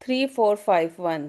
3451।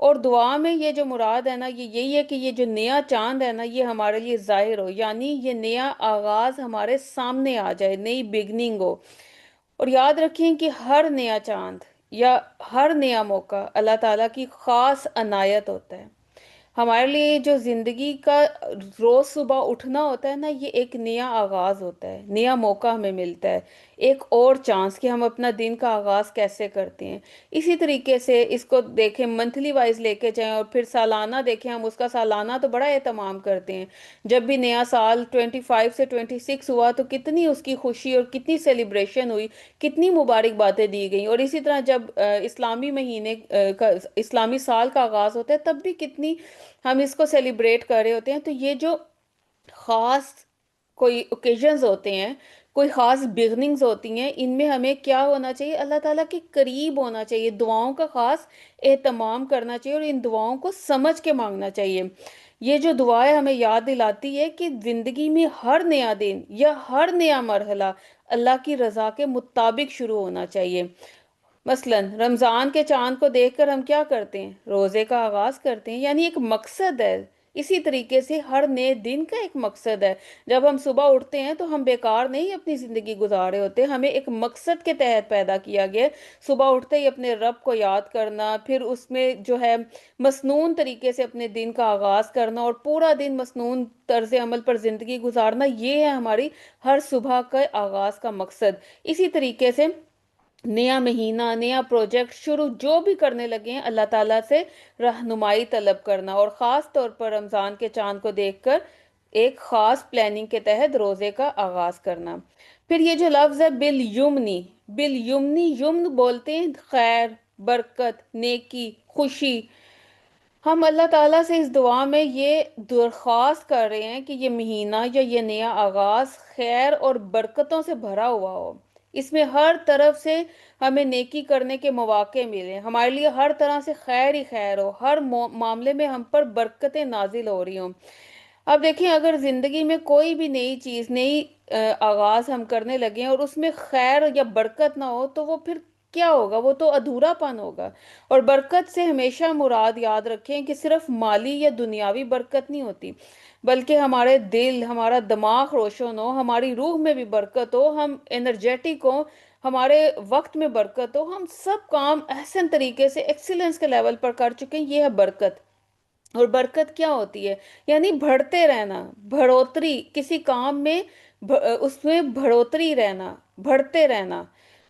اور دعا میں یہ جو مراد ہے نا، یہ یہی ہے کہ یہ جو نیا چاند ہے نا، یہ ہمارے لیے ظاہر ہو، یعنی یہ نیا آغاز ہمارے سامنے آ جائے، نئی بگننگ ہو۔ اور یاد رکھیں کہ ہر نیا چاند یا ہر نیا موقع اللہ تعالیٰ کی خاص عنایت ہوتا ہے ہمارے لیے۔ جو زندگی کا روز صبح اٹھنا ہوتا ہے نا، یہ ایک نیا آغاز ہوتا ہے، نیا موقع ہمیں ملتا ہے، ایک اور چانس کہ ہم اپنا دن کا آغاز کیسے کرتے ہیں۔ اسی طریقے سے اس کو دیکھیں، منتھلی وائز لے کے جائیں اور پھر سالانہ دیکھیں، ہم اس کا سالانہ تو بڑا اہتمام کرتے ہیں۔ جب بھی نیا سال 25 سے 26 ہوا تو کتنی اس کی خوشی اور کتنی سیلیبریشن ہوئی، کتنی مبارک باتیں دی گئیں۔ اور اسی طرح جب اسلامی مہینے کا، اسلامی سال کا آغاز ہوتا ہے، تب بھی کتنی ہم اس کو سیلیبریٹ کر رہے ہوتے ہیں۔ تو یہ جو خاص کوئی اوکیزنز ہوتے ہیں، کوئی خاص بگننگز ہوتی ہیں، ان میں ہمیں کیا ہونا چاہیے؟ اللہ تعالیٰ کے قریب ہونا چاہیے، دعاؤں کا خاص اہتمام کرنا چاہیے اور ان دعاؤں کو سمجھ کے مانگنا چاہیے۔ یہ جو دعائیں ہمیں یاد دلاتی ہے کہ زندگی میں ہر نیا دن یا ہر نیا مرحلہ اللہ کی رضا کے مطابق شروع ہونا چاہیے۔ مثلا رمضان کے چاند کو دیکھ کر ہم کیا کرتے ہیں؟ روزے کا آغاز کرتے ہیں، یعنی ایک مقصد ہے۔ اسی طریقے سے ہر نئے دن کا ایک مقصد ہے۔ جب ہم صبح اٹھتے ہیں تو ہم بیکار نہیں اپنی زندگی گزار رہے ہوتے، ہمیں ایک مقصد کے تحت پیدا کیا گیا ہے۔ صبح اٹھتے ہی اپنے رب کو یاد کرنا، پھر اس میں جو ہے مسنون طریقے سے اپنے دن کا آغاز کرنا اور پورا دن مسنون طرز عمل پر زندگی گزارنا، یہ ہے ہماری ہر صبح کا آغاز کا مقصد۔ اسی طریقے سے نیا مہینہ، نیا پروجیکٹ شروع جو بھی کرنے لگے ہیں، اللہ تعالیٰ سے رہنمائی طلب کرنا، اور خاص طور پر رمضان کے چاند کو دیکھ کر ایک خاص پلاننگ کے تحت روزے کا آغاز کرنا۔ پھر یہ جو لفظ ہے بالیمنی، بالیمنی، یمن بولتے ہیں خیر، برکت، نیکی، خوشی۔ ہم اللہ تعالیٰ سے اس دعا میں یہ درخواست کر رہے ہیں کہ یہ مہینہ یا یہ نیا آغاز خیر اور برکتوں سے بھرا ہوا ہو، اس میں ہر طرف سے ہمیں نیکی کرنے کے مواقع ملے، ہمارے لیے ہر طرح سے خیر ہی خیر ہو، ہر معاملے میں ہم پر برکتیں نازل ہو رہی ہوں۔ اب دیکھیں، اگر زندگی میں کوئی بھی نئی چیز، نئی آغاز ہم کرنے لگے ہیں اور اس میں خیر یا برکت نہ ہو تو وہ پھر کیا ہوگا؟ وہ تو ادھورا پن ہوگا۔ اور برکت سے ہمیشہ مراد یاد رکھیں کہ صرف مالی یا دنیاوی برکت نہیں ہوتی، بلکہ ہمارے دل، ہمارا دماغ روشن ہو، ہماری روح میں بھی برکت ہو، ہم انرجیٹک ہو، ہمارے وقت میں برکت ہو، ہم سب کام احسن طریقے سے ایکسیلنس کے لیول پر کر چکے ہیں، یہ ہے برکت۔ اور برکت کیا ہوتی ہے؟ یعنی بڑھتے رہنا، بڑھوتری کسی کام میں، اس میں بڑھوتری رہنا، بڑھتے رہنا۔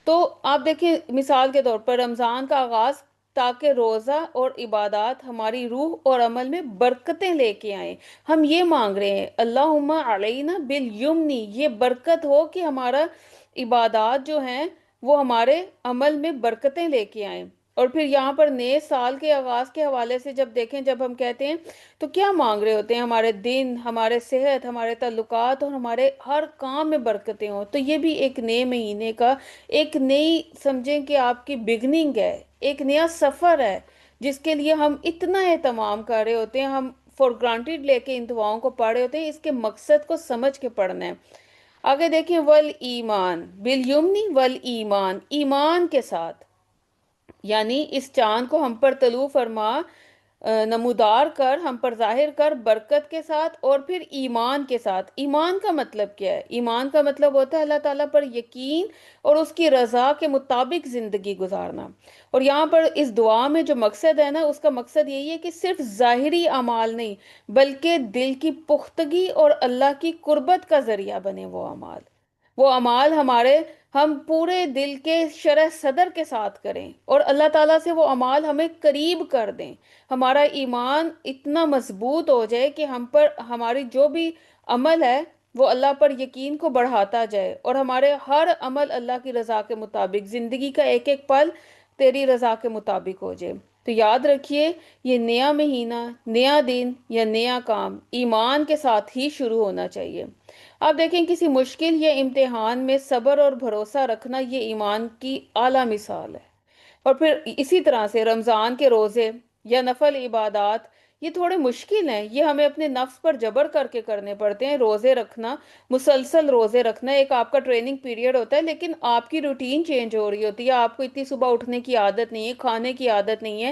تو آپ دیکھیں، مثال کے طور پر رمضان کا آغاز تاکہ روزہ اور عبادات ہماری روح اور عمل میں برکتیں لے کے آئیں۔ ہم یہ مانگ رہے ہیں، اللہم علینا بالیمنی، یہ برکت ہو کہ ہمارا عبادات جو ہیں وہ ہمارے عمل میں برکتیں لے کے آئیں۔ اور پھر یہاں پر نئے سال کے آغاز کے حوالے سے جب دیکھیں، جب ہم کہتے ہیں تو کیا مانگ رہے ہوتے ہیں؟ ہمارے دن، ہمارے صحت، ہمارے تعلقات اور ہمارے ہر کام میں برکتیں ہوں۔ تو یہ بھی ایک نئے مہینے کا ایک نئی، سمجھیں کہ آپ کی بگننگ ہے، ایک نیا سفر ہے جس کے لیے ہم اتنا اہتمام کر رہے ہوتے ہیں، ہم فور گرانٹیڈ لے کے ان دعاؤں کو پڑھ رہے ہوتے ہیں، اس کے مقصد کو سمجھ کے پڑھنا ہے۔ آگے دیکھیں، ول ایمان بالیمنی ول ایمان، ایمان کے ساتھ، یعنی اس چاند کو ہم پر طلوع فرما، نمودار کر، ہم پر ظاہر کر برکت کے ساتھ اور پھر ایمان کے ساتھ۔ ایمان کا مطلب کیا ہے؟ ایمان کا مطلب ہوتا ہے اللہ تعالیٰ پر یقین اور اس کی رضا کے مطابق زندگی گزارنا۔ اور یہاں پر اس دعا میں جو مقصد ہے نا، اس کا مقصد یہی ہے کہ صرف ظاہری اعمال نہیں، بلکہ دل کی پختگی اور اللہ کی قربت کا ذریعہ بنے وہ اعمال، وہ اعمال ہمارے، ہم پورے دل کے شرح صدر کے ساتھ کریں اور اللہ تعالیٰ سے وہ اعمال ہمیں قریب کر دیں۔ ہمارا ایمان اتنا مضبوط ہو جائے کہ ہم پر ہماری جو بھی عمل ہے وہ اللہ پر یقین کو بڑھاتا جائے اور ہمارے ہر عمل اللہ کی رضا کے مطابق، زندگی کا ایک ایک پل تیری رضا کے مطابق ہو جائے۔ تو یاد رکھیے، یہ نیا مہینہ، نیا دن یا نیا کام ایمان کے ساتھ ہی شروع ہونا چاہیے۔ آپ دیکھیں، کسی مشکل یا امتحان میں صبر اور بھروسہ رکھنا یہ ایمان کی اعلیٰ مثال ہے۔ اور پھر اسی طرح سے رمضان کے روزے یا نفل عبادات یہ تھوڑے مشکل ہیں، یہ ہمیں اپنے نفس پر جبر کر کے کرنے پڑتے ہیں۔ روزے رکھنا، مسلسل روزے رکھنا ایک آپ کا ٹریننگ پیریڈ ہوتا ہے، لیکن آپ کی روٹین چینج ہو رہی ہوتی ہے، آپ کو اتنی صبح اٹھنے کی عادت نہیں ہے، کھانے کی عادت نہیں ہے،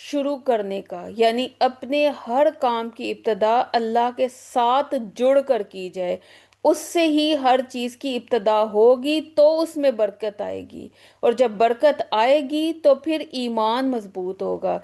شروع کرنے کا، یعنی اپنے ہر کام کی ابتدا اللہ کے ساتھ جڑ کر کی جائے، اس سے ہی ہر چیز کی ابتدا ہوگی تو اس میں برکت آئے گی، اور جب برکت آئے گی تو پھر ایمان مضبوط ہوگا،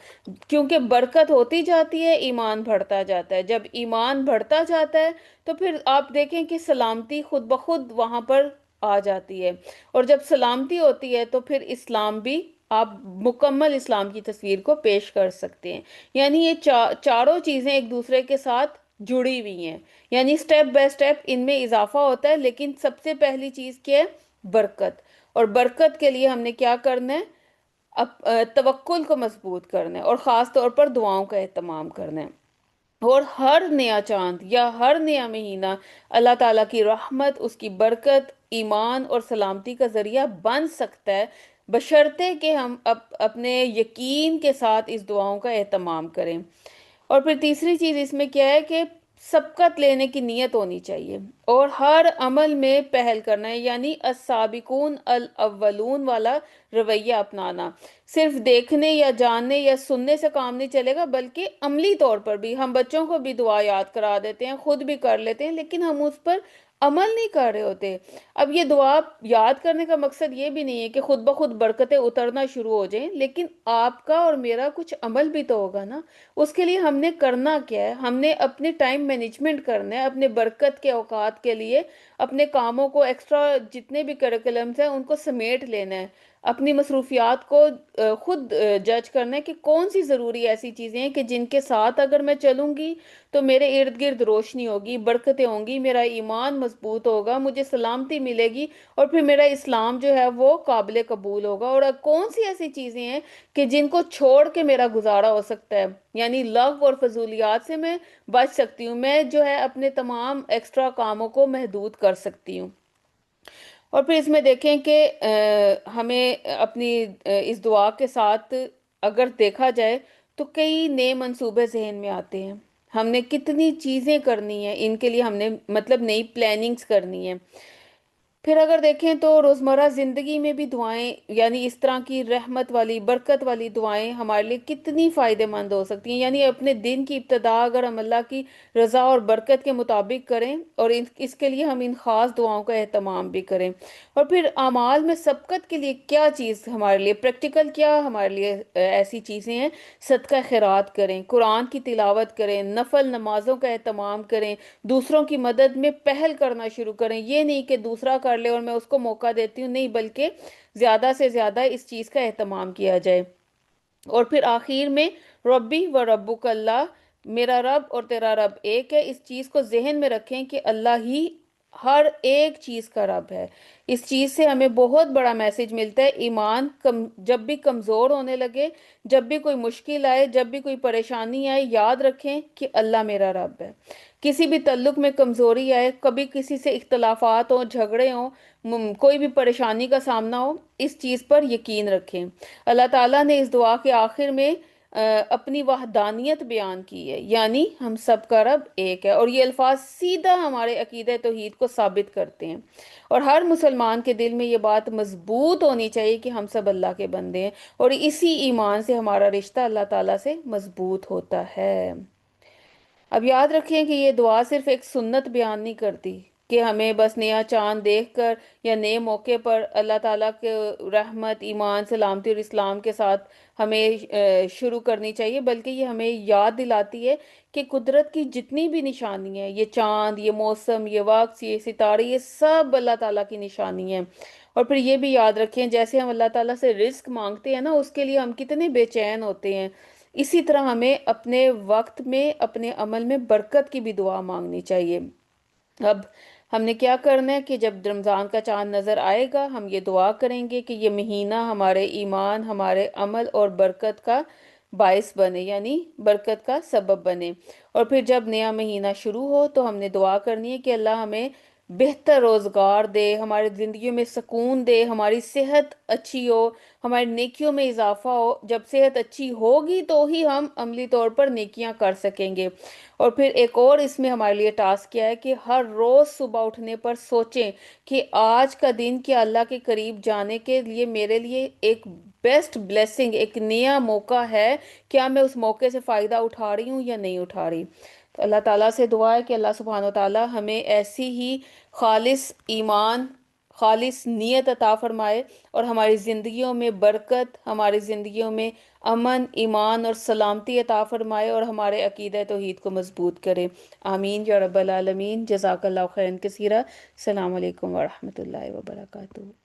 کیونکہ برکت ہوتی جاتی ہے، ایمان بڑھتا جاتا ہے، جب ایمان بڑھتا جاتا ہے تو پھر آپ دیکھیں کہ سلامتی خود بخود وہاں پر آ جاتی ہے، اور جب سلامتی ہوتی ہے تو پھر اسلام بھی آپ مکمل اسلام کی تصویر کو پیش کر سکتے ہیں۔ یعنی یہ چاروں چیزیں ایک دوسرے کے ساتھ جڑی ہوئی ہیں، یعنی سٹیپ بائی سٹیپ ان میں اضافہ ہوتا ہے، لیکن سب سے پہلی چیز کیا ہے؟ برکت۔ اور برکت کے لیے ہم نے کیا کرنا ہے؟ توکل کو مضبوط کرنا ہے، اور خاص طور پر دعاؤں کا اہتمام کرنا ہے۔ اور ہر نیا چاند یا ہر نیا مہینہ اللہ تعالیٰ کی رحمت، اس کی برکت، ایمان اور سلامتی کا ذریعہ بن سکتا ہے، بشرطے کہ ہم اپنے یقین کے ساتھ اس دعاؤں کا اہتمام کریں۔ اور پھر تیسری چیز اس میں کیا ہے کہ سبقت لینے کی نیت ہونی چاہیے، اور ہر عمل میں پہل کرنا ہے، یعنی السابقون الاولون والا رویہ اپنانا۔ صرف دیکھنے یا جاننے یا سننے سے کام نہیں چلے گا، بلکہ عملی طور پر بھی ہم بچوں کو بھی دعا یاد کرا دیتے ہیں، خود بھی کر لیتے ہیں، لیکن ہم اس پر عمل نہیں کر رہے ہوتے۔ اب یہ دعا یاد کرنے کا مقصد یہ بھی نہیں ہے کہ خود بخود برکتیں اترنا شروع ہو جائیں، لیکن آپ کا اور میرا کچھ عمل بھی تو ہوگا نا۔ اس کے لیے ہم نے کرنا کیا ہے؟ ہم نے اپنے ٹائم مینجمنٹ کرنا ہے، اپنے برکت کے اوقات کے لیے اپنے کاموں کو ایکسٹرا جتنے بھی کریکولمز ہیں ان کو سمیٹ لینا ہے، اپنی مصروفیات کو خود جج کرنا ہے کہ کون سی ضروری ایسی چیزیں ہیں کہ جن کے ساتھ اگر میں چلوں گی تو میرے ارد گرد روشنی ہوگی، برکتیں ہوں گی، میرا ایمان مضبوط ہوگا، مجھے سلامتی ملے گی، اور پھر میرا اسلام جو ہے وہ قابل قبول ہوگا۔ اور کون سی ایسی چیزیں ہیں کہ جن کو چھوڑ کے میرا گزارا ہو سکتا ہے، یعنی لغو اور فضولیات سے میں بچ سکتی ہوں، میں جو ہے اپنے تمام ایکسٹرا کاموں کو محدود کر سکتی ہوں۔ اور پھر اس میں دیکھیں کہ ہمیں اپنی اس دعا کے ساتھ اگر دیکھا جائے تو کئی نئے منصوبے ذہن میں آتے ہیں، ہم نے کتنی چیزیں کرنی ہیں، ان کے لیے ہم نے مطلب نئی پلاننگز کرنی ہے۔ پھر اگر دیکھیں تو روزمرہ زندگی میں بھی دعائیں، یعنی اس طرح کی رحمت والی برکت والی دعائیں ہمارے لیے کتنی فائدہ مند ہو سکتی ہیں، یعنی اپنے دن کی ابتدا اگر ہم اللہ کی رضا اور برکت کے مطابق کریں، اور اس کے لیے ہم ان خاص دعاؤں کا اہتمام بھی کریں۔ اور پھر اعمال میں سبقت کے لیے کیا چیز ہمارے لیے پریکٹیکل، کیا ہمارے لیے ایسی چیزیں ہیں؟ صدقہ خیرات کریں، قرآن کی تلاوت کریں، نفل نمازوں کا اہتمام کریں، دوسروں کی مدد میں پہل کرنا شروع کریں۔ یہ نہیں کہ دوسرا کر لے اور میں اس کو موقع دیتی ہوں، نہیں، بلکہ زیادہ سے زیادہ اس چیز کا اہتمام کیا جائے۔ اور پھر آخر میں ربی و ربک اللہ، میرا رب اور تیرا رب ایک ہے، اس چیز کو ذہن میں رکھیں کہ اللہ ہی ہر ایک چیز کا رب ہے۔ اس چیز سے ہمیں بہت بڑا میسج ملتا ہے، ایمان جب بھی کمزور ہونے لگے، جب بھی کوئی مشکل آئے، جب بھی کوئی پریشانی آئے، یاد رکھیں کہ اللہ میرا رب ہے۔ کسی بھی تعلق میں کمزوری آئے، کبھی کسی سے اختلافات ہوں، جھگڑے ہوں، کوئی بھی پریشانی کا سامنا ہو، اس چیز پر یقین رکھیں۔ اللہ تعالیٰ نے اس دعا کے آخر میں اپنی وحدانیت بیان کی ہے، یعنی ہم سب کا رب ایک ہے، اور یہ الفاظ سیدھا ہمارے عقیدہ توحید کو ثابت کرتے ہیں، اور ہر مسلمان کے دل میں یہ بات مضبوط ہونی چاہیے کہ ہم سب اللہ کے بندے ہیں، اور اسی ایمان سے ہمارا رشتہ اللہ تعالیٰ سے مضبوط ہوتا ہے۔ اب یاد رکھیں کہ یہ دعا صرف ایک سنت بیان نہیں کرتی کہ ہمیں بس نیا چاند دیکھ کر یا نئے موقع پر اللہ تعالیٰ کے رحمت، ایمان، سلامتی اور اسلام کے ساتھ ہمیں شروع کرنی چاہیے، بلکہ یہ ہمیں یاد دلاتی ہے کہ قدرت کی جتنی بھی نشانی ہے، یہ چاند، یہ موسم، یہ وقت، یہ ستارے، یہ سب اللہ تعالیٰ کی نشانی ہے۔ اور پھر یہ بھی یاد رکھیں جیسے ہم اللہ تعالیٰ سے رزق مانگتے ہیں نا، اس کے لیے ہم کتنے بے چین ہوتے ہیں، اسی طرح ہمیں اپنے وقت میں، اپنے عمل میں برکت کی بھی دعا مانگنی چاہیے۔ اب ہم نے کیا کرنا ہے کہ جب رمضان کا چاند نظر آئے گا ہم یہ دعا کریں گے کہ یہ مہینہ ہمارے ایمان، ہمارے عمل اور برکت کا باعث بنے، یعنی برکت کا سبب بنے۔ اور پھر جب نیا مہینہ شروع ہو تو ہم نے دعا کرنی ہے کہ اللہ ہمیں بہتر روزگار دے، ہماری زندگیوں میں سکون دے، ہماری صحت اچھی ہو، ہماری نیکیوں میں اضافہ ہو۔ جب صحت اچھی ہوگی تو ہی ہم عملی طور پر نیکیاں کر سکیں گے۔ اور پھر ایک اور اس میں ہمارے لیے ٹاسک کیا ہے کہ ہر روز صبح اٹھنے پر سوچیں کہ آج کا دن کیا اللہ کے قریب جانے کے لیے میرے لیے ایک بیسٹ بلیسنگ، ایک نیا موقع ہے، کیا میں اس موقع سے فائدہ اٹھا رہی ہوں یا نہیں اٹھا رہی۔ تو اللہ تعالیٰ سے دعا ہے کہ اللہ سبحانہ و تعالیٰ ہمیں ایسی ہی خالص ایمان، خالص نیت عطا فرمائے، اور ہماری زندگیوں میں برکت، ہماری زندگیوں میں امن، ایمان اور سلامتی عطا فرمائے، اور ہمارے عقیدہ توحید کو مضبوط کرے۔ آمین یا رب العالمین۔ جزاک اللہ خیرن کثیرہ۔ السلام علیکم ورحمۃ اللہ وبرکاتہ۔